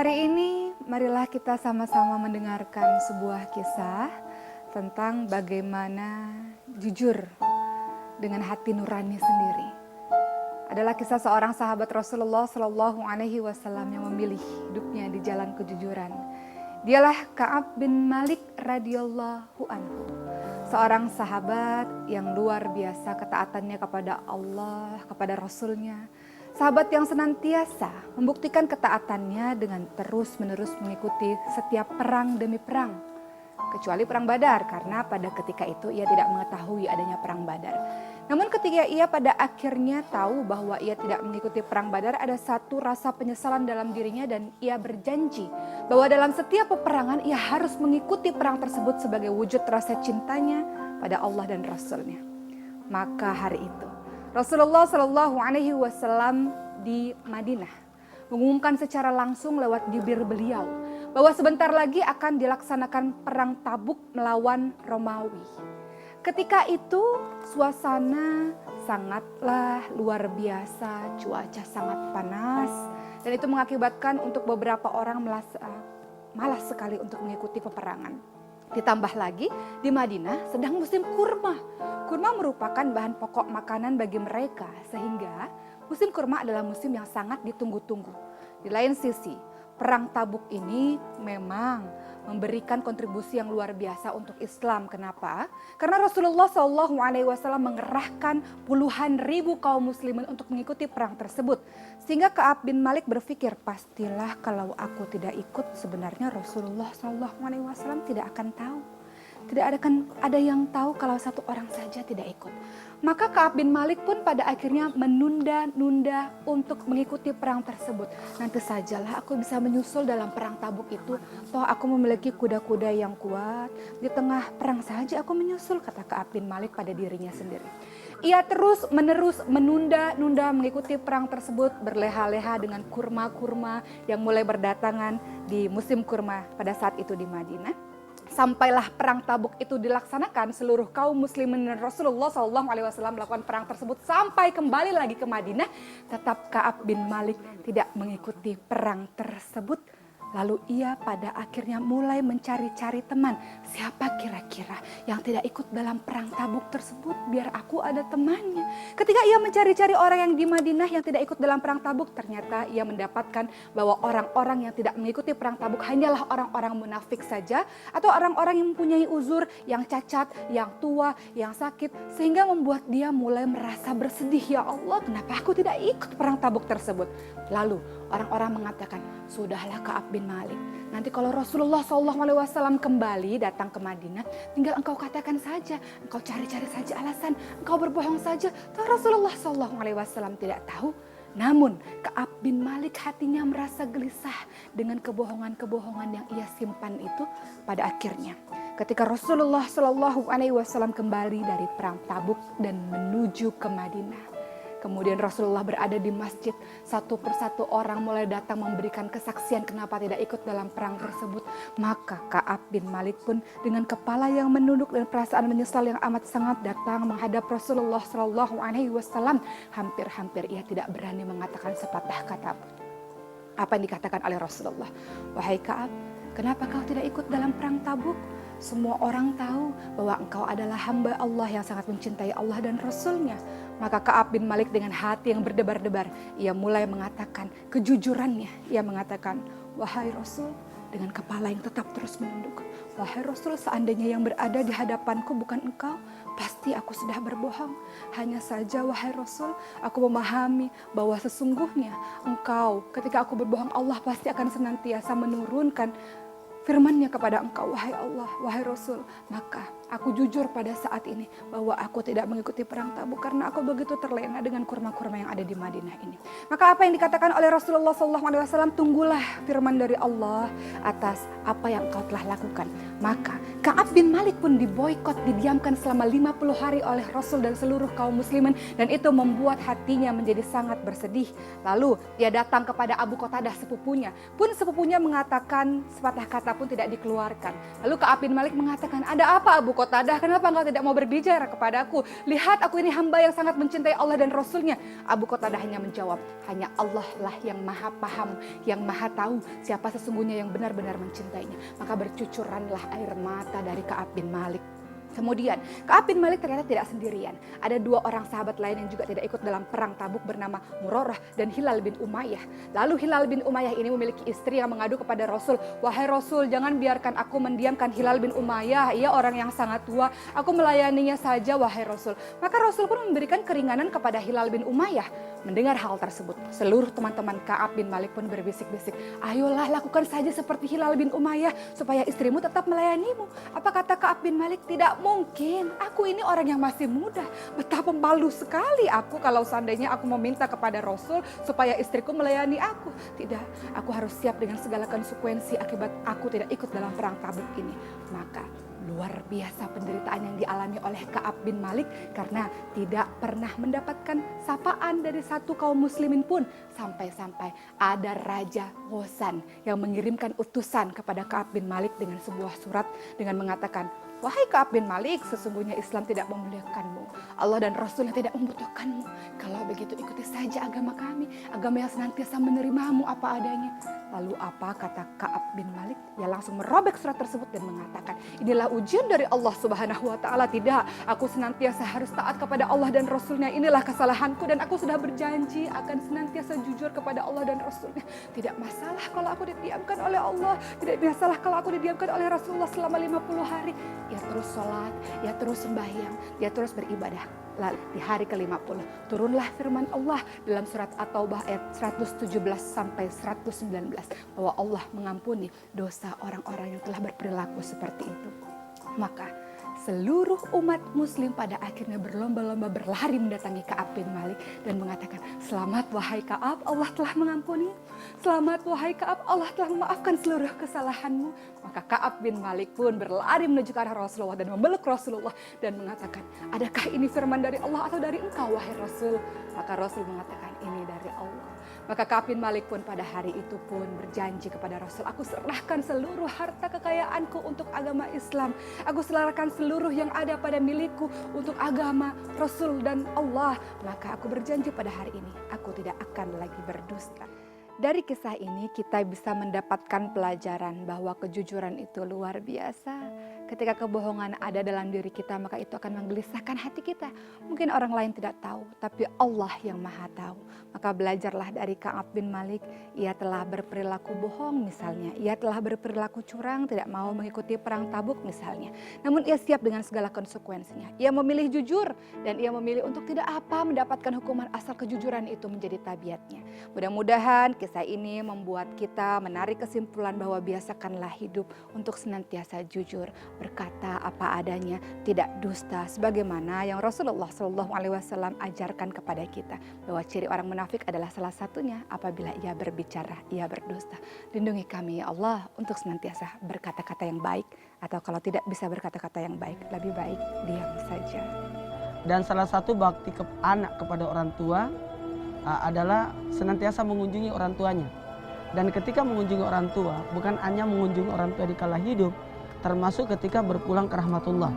Hari ini marilah kita sama-sama mendengarkan sebuah kisah tentang bagaimana jujur dengan hati nurani sendiri. Adalah kisah seorang sahabat Rasulullah Shallallahu Alaihi Wasallam yang memilih hidupnya di jalan kejujuran. Dialah Ka'ab bin Malik radhiyallahu anhu. Seorang sahabat yang luar biasa ketaatannya kepada Allah, kepada Rasulnya. Sahabat yang senantiasa membuktikan ketaatannya dengan terus-menerus mengikuti setiap perang demi perang. Kecuali perang Badar, karena pada ketika itu ia tidak mengetahui adanya perang Badar. Namun ketika ia pada akhirnya tahu bahwa ia tidak mengikuti perang Badar, ada satu rasa penyesalan dalam dirinya dan ia berjanji bahwa dalam setiap peperangan ia harus mengikuti perang tersebut sebagai wujud rasa cintanya pada Allah dan Rasulnya. Maka hari itu Rasulullah Shallallahu Alaihi Wasallam di Madinah mengumumkan secara langsung lewat bibir beliau bahwa sebentar lagi akan dilaksanakan perang Tabuk melawan Romawi. Ketika itu suasana sangatlah luar biasa, cuaca sangat panas dan itu mengakibatkan untuk beberapa orang malas sekali untuk mengikuti peperangan. Ditambah lagi di Madinah sedang musim kurma. Kurma merupakan bahan pokok makanan bagi mereka sehingga musim kurma adalah musim yang sangat ditunggu-tunggu. Di lain sisi, perang Tabuk ini memang memberikan kontribusi yang luar biasa untuk Islam. Kenapa? Karena Rasulullah SAW mengerahkan puluhan ribu kaum muslimin untuk mengikuti perang tersebut. Sehingga Ka'ab bin Malik berpikir, pastilah kalau aku tidak ikut sebenarnya Rasulullah SAW tidak akan tahu. Tidak ada yang tahu kalau satu orang saja tidak ikut. Maka Ka'ab bin Malik pun pada akhirnya menunda-nunda untuk mengikuti perang tersebut. Nanti sajalah aku bisa menyusul dalam perang Tabuk itu. Toh aku memiliki kuda-kuda yang kuat. Di tengah perang saja aku menyusul, kata Ka'ab bin Malik pada dirinya sendiri. Ia terus-menerus menunda-nunda mengikuti perang tersebut, berleha-leha dengan kurma-kurma yang mulai berdatangan di musim kurma pada saat itu di Madinah. Sampailah perang Tabuk itu dilaksanakan, seluruh kaum muslimin dan Rasulullah SAW melakukan perang tersebut sampai kembali lagi ke Madinah. Tetap Ka'ab bin Malik tidak mengikuti perang tersebut. Lalu ia pada akhirnya mulai mencari-cari teman. Siapa kira-kira yang tidak ikut dalam perang Tabuk tersebut biar aku ada temannya. Ketika ia mencari-cari orang yang di Madinah yang tidak ikut dalam perang Tabuk, ternyata ia mendapatkan bahwa orang-orang yang tidak mengikuti perang Tabuk hanyalah orang-orang munafik saja atau orang-orang yang mempunyai uzur, yang cacat, yang tua, yang sakit, sehingga membuat dia mulai merasa bersedih. Ya Allah, kenapa aku tidak ikut perang Tabuk tersebut? Lalu orang-orang mengatakan, sudahlah Ka'ab bin Malik, nanti kalau Rasulullah SAW kembali datang ke Madinah, tinggal engkau katakan saja, engkau cari-cari saja alasan, engkau berbohong saja. Toh Rasulullah SAW tidak tahu. Namun Ka'ab bin Malik hatinya merasa gelisah dengan kebohongan-kebohongan yang ia simpan itu. Pada akhirnya ketika Rasulullah SAW kembali dari perang Tabuk dan menuju ke Madinah, kemudian Rasulullah berada di masjid, satu persatu orang mulai datang memberikan kesaksian kenapa tidak ikut dalam perang tersebut. Maka Ka'ab bin Malik pun dengan kepala yang menunduk dan perasaan menyesal yang amat sangat datang menghadap Rasulullah SAW. Hampir-hampir ia tidak berani mengatakan sepatah kata pun. Apa yang dikatakan oleh Rasulullah? Wahai Ka'ab, kenapa kau tidak ikut dalam perang Tabuk? Semua orang tahu bahwa engkau adalah hamba Allah yang sangat mencintai Allah dan Rasulnya. Maka Ka'ab bin Malik dengan hati yang berdebar-debar, ia mulai mengatakan kejujurannya. Ia mengatakan, wahai Rasul, dengan kepala yang tetap terus menunduk. Wahai Rasul, seandainya yang berada di hadapanku bukan engkau, pasti aku sudah berbohong. Hanya saja wahai Rasul, aku memahami bahwa sesungguhnya engkau, ketika aku berbohong, Allah pasti akan senantiasa menurunkan firman-Nya kepada engkau, wahai Allah, wahai Rasul. Maka aku jujur pada saat ini bahwa aku tidak mengikuti perang Tabuk karena aku begitu terlena dengan kurma-kurma yang ada di Madinah ini. Maka apa yang dikatakan oleh Rasulullah SAW, tunggulah firman dari Allah atas apa yang engkau telah lakukan. Maka Ka'ab bin Malik pun diboikot, didiamkan selama 50 hari oleh Rasul dan seluruh kaum muslimin, dan itu membuat hatinya menjadi sangat bersedih. Lalu dia datang kepada Abu Qatadah, sepupunya. Pun sepupunya mengatakan sepatah kata pun tidak dikeluarkan. Lalu Ka'ab bin Malik mengatakan, ada apa Abu Qatadah, kenapa engkau tidak mau berbicara kepadaku? Lihat aku ini hamba yang sangat mencintai Allah dan Rasulnya. Abu Qatadah hanya menjawab, hanya Allah lah yang maha paham, yang maha tahu siapa sesungguhnya yang benar-benar mencintainya. Maka bercucuranlah air mata dari Ka'ab bin Malik. Kemudian Ka'ab bin Malik ternyata tidak sendirian. Ada 2 orang sahabat lain yang juga tidak ikut dalam perang Tabuk bernama Murarah dan Hilal bin Umayyah. Lalu Hilal bin Umayyah ini memiliki istri yang mengadu kepada Rasul. Wahai Rasul, jangan biarkan aku mendiamkan Hilal bin Umayyah. Ia orang yang sangat tua. Aku melayaninya saja wahai Rasul. Maka Rasul pun memberikan keringanan kepada Hilal bin Umayyah. Mendengar hal tersebut, seluruh teman-teman Ka'ab bin Malik pun berbisik-bisik. Ayolah lakukan saja seperti Hilal bin Umayyah supaya istrimu tetap melayanimu. Apa kata Ka'ab bin Malik? Tidak mungkin, aku ini orang yang masih muda. Betapa malu sekali aku kalau seandainya aku meminta kepada Rasul supaya istriku melayani aku. Tidak, aku harus siap dengan segala konsekuensi akibat aku tidak ikut dalam perang Tabuk ini. Maka luar biasa penderitaan yang dialami oleh Ka'ab bin Malik karena tidak pernah mendapatkan sapaan dari satu kaum muslimin pun. Sampai-sampai ada Raja Ghassan yang mengirimkan utusan kepada Ka'ab bin Malik dengan sebuah surat dengan mengatakan, wahai Ka'ab bin Malik, sesungguhnya Islam tidak memuliakanmu. Allah dan Rasulnya tidak membutuhkanmu. Kalau begitu ikuti saja agama kami. Agama yang senantiasa menerimamu apa adanya. Lalu apa kata Ka'ab bin Malik? Dia langsung merobek surat tersebut dan mengatakan, inilah ujian dari Allah Subhanahu wa Ta'ala. Tidak, aku senantiasa harus taat kepada Allah dan Rasulnya. Inilah kesalahanku dan aku sudah berjanji akan senantiasa jujur kepada Allah dan Rasulnya. Tidak masalah kalau aku didiamkan oleh Allah. Tidak masalah kalau aku didiamkan oleh Rasulullah selama 50 hari. Dia terus sholat, dia terus sembahyang, dia terus beribadah. Lalu di hari ke-50 turunlah firman Allah dalam surat At-Taubah ayat 117 sampai 119 bahwa Allah mengampuni dosa orang-orang yang telah berperilaku seperti itu. Maka seluruh umat muslim pada akhirnya berlomba-lomba berlari mendatangi Ka'ab bin Malik dan mengatakan, selamat wahai Ka'ab, Allah telah mengampuni. Selamat wahai Ka'ab, Allah telah memaafkan seluruh kesalahanmu. Maka Ka'ab bin Malik pun berlari menuju ke arah Rasulullah dan memeluk Rasulullah dan mengatakan, adakah ini firman dari Allah atau dari engkau wahai Rasul? Maka Rasul mengatakan, ini dari Allah. Maka Ka'ab bin Malik pun pada hari itu pun berjanji kepada Rasul, aku serahkan seluruh harta kekayaanku untuk agama Islam. Aku serahkan seluruh yang ada pada milikku untuk agama Rasul dan Allah. Maka aku berjanji pada hari ini, aku tidak akan lagi berdusta. Dari kisah ini kita bisa mendapatkan pelajaran bahwa kejujuran itu luar biasa. Ketika kebohongan ada dalam diri kita, maka itu akan menggelisahkan hati kita. Mungkin orang lain tidak tahu, tapi Allah yang maha tahu. Maka belajarlah dari Ka'ab bin Malik. Ia telah berperilaku bohong misalnya. Ia telah berperilaku curang, tidak mau mengikuti perang Tabuk misalnya. Namun ia siap dengan segala konsekuensinya. Ia memilih jujur dan ia memilih untuk tidak mendapatkan hukuman asal kejujuran itu menjadi tabiatnya. Mudah-mudahan kisah ini membuat kita menarik kesimpulan bahwa biasakanlah hidup untuk senantiasa jujur, berkata apa adanya, tidak dusta, sebagaimana yang Rasulullah SAW ajarkan kepada kita bahwa ciri orang munafik adalah salah satunya apabila ia berbicara, ia berdusta. Lindungi kami ya Allah untuk senantiasa berkata-kata yang baik, atau kalau tidak bisa berkata-kata yang baik, lebih baik diam saja. Dan salah satu bakti anak kepada orang tua adalah senantiasa mengunjungi orang tuanya. Dan ketika mengunjungi orang tua, bukan hanya mengunjungi orang tua di kala hidup, termasuk ketika berpulang ke rahmatullah.